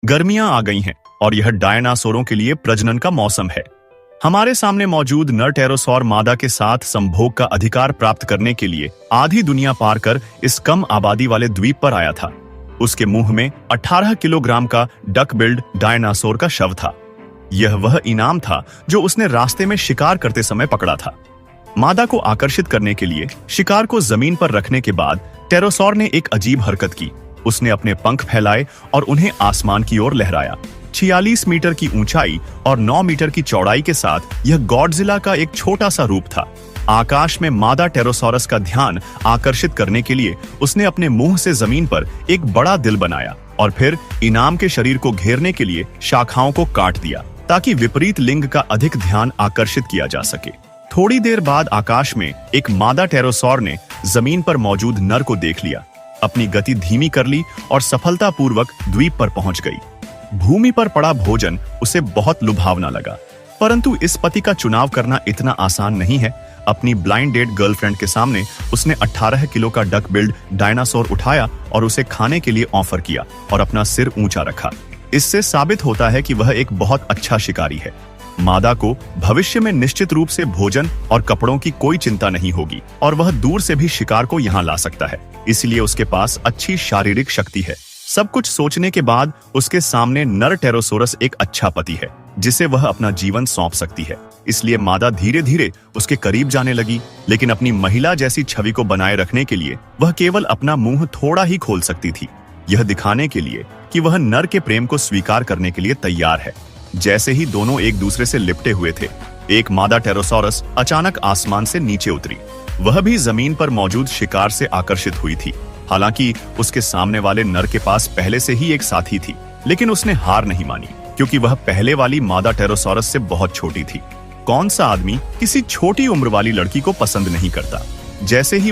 गर्मियां आ गई हैं और यह डायनासोरों के लिए प्रजनन का मौसम है। हमारे सामने मौजूद नर टेरोसॉर मादा के साथ संभोग का अधिकार प्राप्त करने के लिए आधी दुनिया पार कर इस कम आबादी वाले द्वीप पर आया था। उसके मुंह में 18 किलोग्राम का डक बिल्ड डायनासोर का शव था। यह वह इनाम था जो उसने रास्ते में शिकार करते समय पकड़ा था। मादा को आकर्षित करने के लिए शिकार को जमीन पर रखने के बाद टेरोसॉर ने एक अजीब हरकत की। उसने अपने पंख फैलाए और उन्हें आसमान की ओर लहराया। 46 मीटर की ऊंचाई और 9 मीटर की चौड़ाई के साथ यह गॉडजिला का एक छोटा सा रूप था। आकाश में मादा टेरोसॉरस का ध्यान आकर्षित करने के लिए उसने अपने मुंह से जमीन पर एक बड़ा दिल बनाया और फिर इनाम के शरीर को घेरने के लिए शाखाओं को काट दिया ताकि विपरीत लिंग का अधिक ध्यान आकर्षित किया जा सके। थोड़ी देर बाद आकाश में एक मादा टेरोसॉर ने जमीन पर मौजूद नर को देख लिया, अपनी गति धीमी कर ली और सफलतापूर्वक द्वीप पर पहुंच गई। भूमि पर पड़ा भोजन उसे बहुत लुभावना लगा, परंतु इस पति का चुनाव करना इतना आसान नहीं है। अपनी ब्लाइंड डेट गर्लफ्रेंड के सामने उसने 18 किलो का डक बिल्ड डायनासोर उठाया और उसे खाने के लिए ऑफर किया और अपना सिर ऊंचा रखा। इससे साबित होता है कि वह एक बहुत अच्छा शिकारी है। मादा को भविष्य में निश्चित रूप से भोजन और कपड़ों की कोई चिंता नहीं होगी और वह दूर से भी शिकार को यहाँ ला सकता है, इसलिए उसके पास अच्छी शारीरिक शक्ति है। सब कुछ सोचने के बाद उसके सामने नर टेरोसोरस एक अच्छा पति है जिसे वह अपना जीवन सौंप सकती है। इसलिए मादा धीरे धीरे उसके करीब जाने लगी, लेकिन अपनी महिला जैसी छवि को बनाए रखने के लिए वह केवल अपना मुंह थोड़ा ही खोल सकती थी, यह दिखाने के लिए कि वह नर के प्रेम को स्वीकार करने के लिए तैयार है। जैसे ही दोनों एक दूसरे से लिपटे हुए थे, एक मादा टेरोसॉरस अचानक आसमान से नीचे उतरी। वह भी जमीन पर मौजूद शिकार से आकर्षित हुई थी। हालांकि उसके सामने वाले नर के पास पहले से ही एक साथी थी, लेकिन उसने हार नहीं मानी क्योंकि वह पहले वाली मादा टेरोसॉरस से बहुत छोटी थी। कौन सा आदमी किसी छोटी उम्र वाली लड़की को पसंद नहीं करता। जैसे ही